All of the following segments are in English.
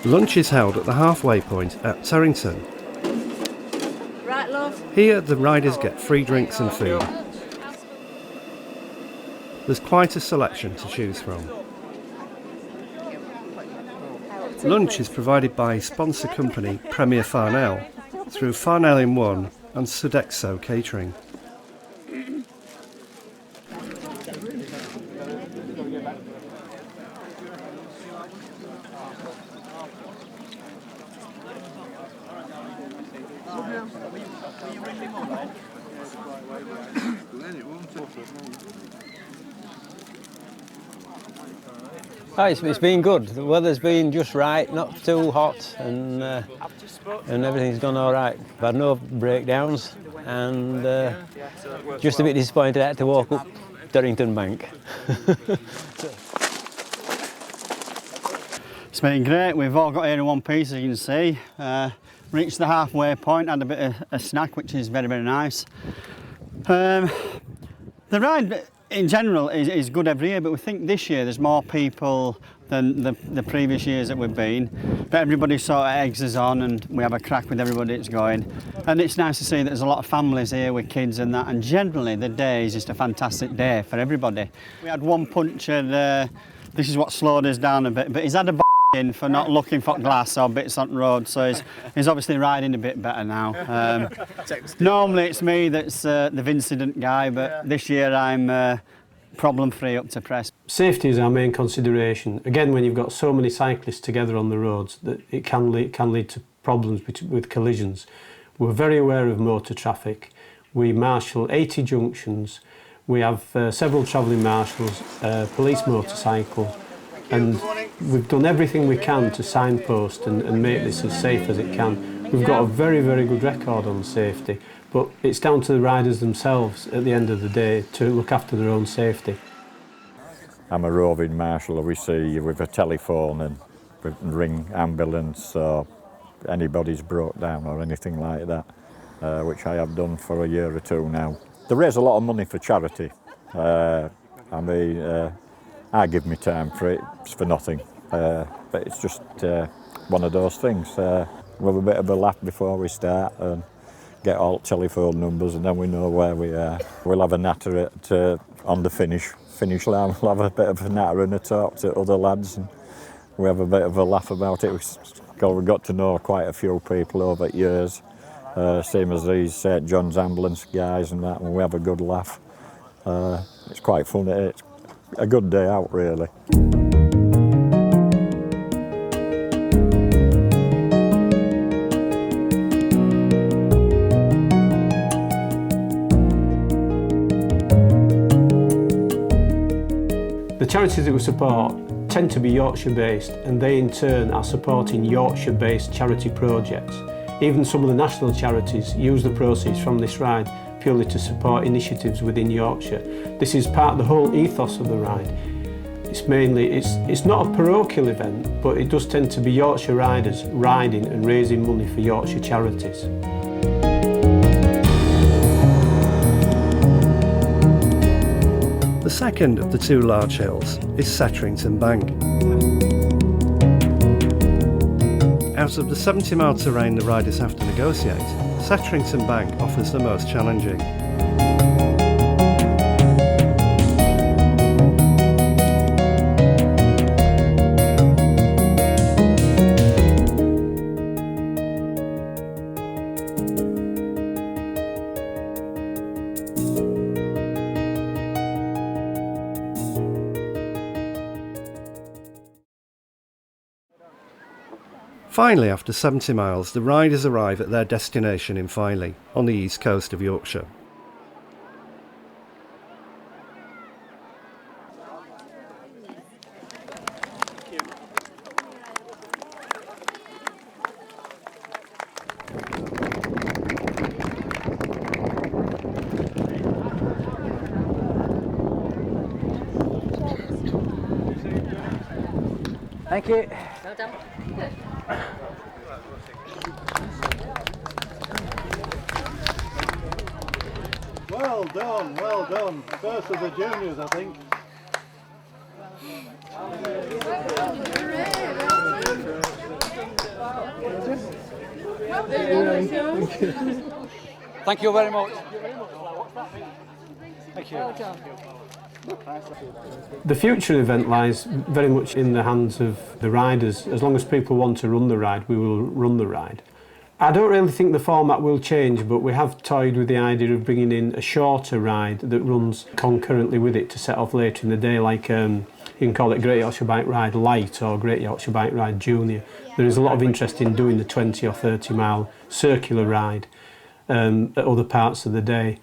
Lunch is held at the halfway point at Terrington. Right, love. Here the riders get free drinks and food. There's quite a selection to choose from. Lunch is provided by sponsor company Premier Farnell through Farnell in One and Sodexo Catering. Oh, it's been good. The weather's been just right, not too hot, and everything's gone all right. I've had no breakdowns, and just a bit disappointed I had to walk up Durrington Bank. It's been great. We've all got here in one piece, as you can see. Reached the halfway point, had a bit of a snack, which is very, very nice. The ride in general is good every year, but we think this year there's more people than the previous years that we've been. But everybody sort of eggs us on and we have a crack with everybody that's going. And it's nice to see that there's a lot of families here with kids and that, and generally the day is just a fantastic day for everybody. We had one puncher, this is what slowed us down a bit, but he's had a in for not looking for glass or bits on the road, so he's obviously riding a bit better now. Normally it's me that's the incident guy, but this year I'm problem-free up to press. Safety is our main consideration. Again, when you've got so many cyclists together on the roads, that it can lead to problems with collisions. We're very aware of motor traffic. We marshal 80 junctions. We have several travelling marshals, police motorcycles, and we've done everything we can to signpost and make this as safe as it can. We've got a very, very good record on safety, but it's down to the riders themselves at the end of the day to look after their own safety. I'm a roving marshal. We see you with a telephone and we can ring ambulance or anybody's broke down or anything like that, which I have done for a year or two now. They raise a lot of money for charity. I give me time for it, it's for nothing, but it's just one of those things. We have a bit of a laugh before we start and get all telephone numbers, and then we know where we are. We'll have a natter on the finish line, we'll have a bit of a natter and a talk to other lads, and we have a bit of a laugh about it. We've got to know quite a few people over the years, same as these St John's ambulance guys and that, and we have a good laugh. It's quite fun, it's a good day out, really. The charities that we support tend to be Yorkshire-based, and they in turn are supporting Yorkshire-based charity projects. Even some of the national charities use the proceeds from this ride purely to support initiatives within Yorkshire. This is part of the whole ethos of the ride. It's not a parochial event, but it does tend to be Yorkshire riders riding and raising money for Yorkshire charities. The second of the two large hills is Setterington Bank. Out of the 70-mile terrain the riders have to negotiate, Setterington Bank offers the most challenging. Finally, after 70 miles, the riders arrive at their destination in Filey, on the east coast of Yorkshire. Thank you. Well done. Well done, well done. First of the juniors, I think. Thank you very much. Thank you. The future event lies very much in the hands of the riders. As long as people want to run the ride, we will run the ride. I don't really think the format will change, but we have toyed with the idea of bringing in a shorter ride that runs concurrently with it to set off later in the day, like you can call it Great Yorkshire Bike Ride Light or Great Yorkshire Bike Ride Junior. There is a lot of interest in doing the 20 or 30 mile circular ride at other parts of the day.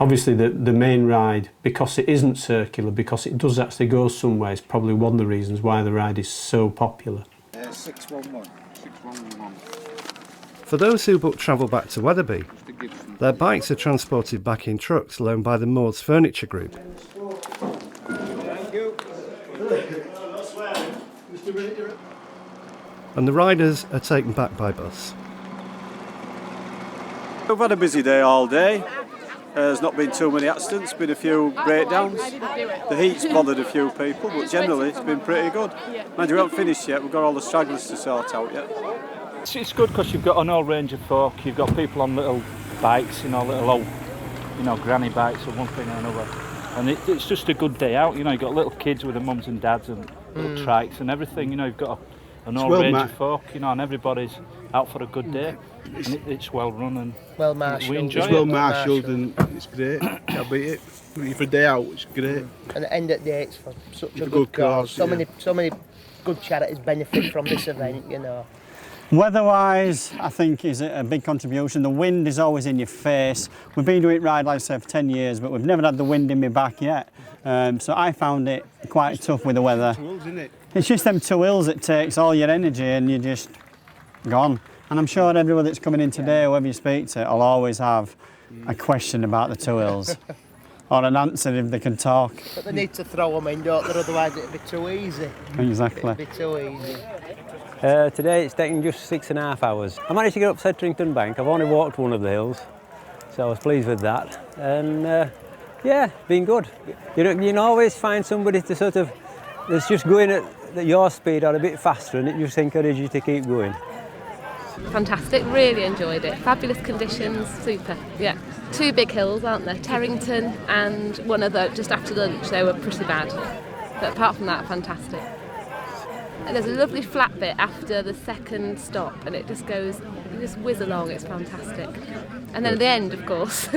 Obviously the main ride, because it isn't circular, because it does actually go somewhere, is probably one of the reasons why the ride is so popular. 611. For those who book travel back to Wetherby, their bikes are transported back in trucks loaned by the Moors Furniture Group. And the riders are taken back by bus. We've had a busy day all day. There's not been too many accidents, been a few breakdowns. The heat's bothered a few people, but generally it's been pretty good. Mind you, we haven't finished yet, we've got all the stragglers to sort out yet. It's good because you've got an whole range of folk. You've got people on little bikes, little old, granny bikes or one thing or another. And it's just a good day out, you've got little kids with their mums and dads and little trikes and everything, you've got an whole range of folk, and everybody's out for a good day. And it's well run and well marshalled. We enjoy it's it. well marshalled and it's great. Can't beat it. For a day out, it's great. And at the end of the day, it's for such a good cause. So many good charities benefit from this event, Weather-wise, I think is a big contribution. The wind is always in your face. We've been doing ride, like I said, for 10 years, but we've never had the wind in my back yet. So I found it quite tough with the weather. It's just them 2 hills that takes all your energy and you're just gone. And I'm sure everyone that's coming in today, whoever you speak to, will always have a question about the 2 hills. Or an answer if they can talk. But they need to throw them in, don't they? Otherwise it'd be too easy. Exactly. It'd be too easy. Today it's taking just 6.5 hours. I managed to get up Sedrington Bank. I've only walked one of the hills, so I was pleased with that. And yeah, been good. You can always find somebody to that's just going at your speed or a bit faster, and it just encourages you to keep going. Fantastic, really enjoyed it. Fabulous conditions, super, yeah. 2 big hills, aren't there? Terrington and one other just after lunch, they were pretty bad. But apart from that, fantastic. And there's a lovely flat bit after the second stop and it just whiz along, it's fantastic. And then at the end, of course.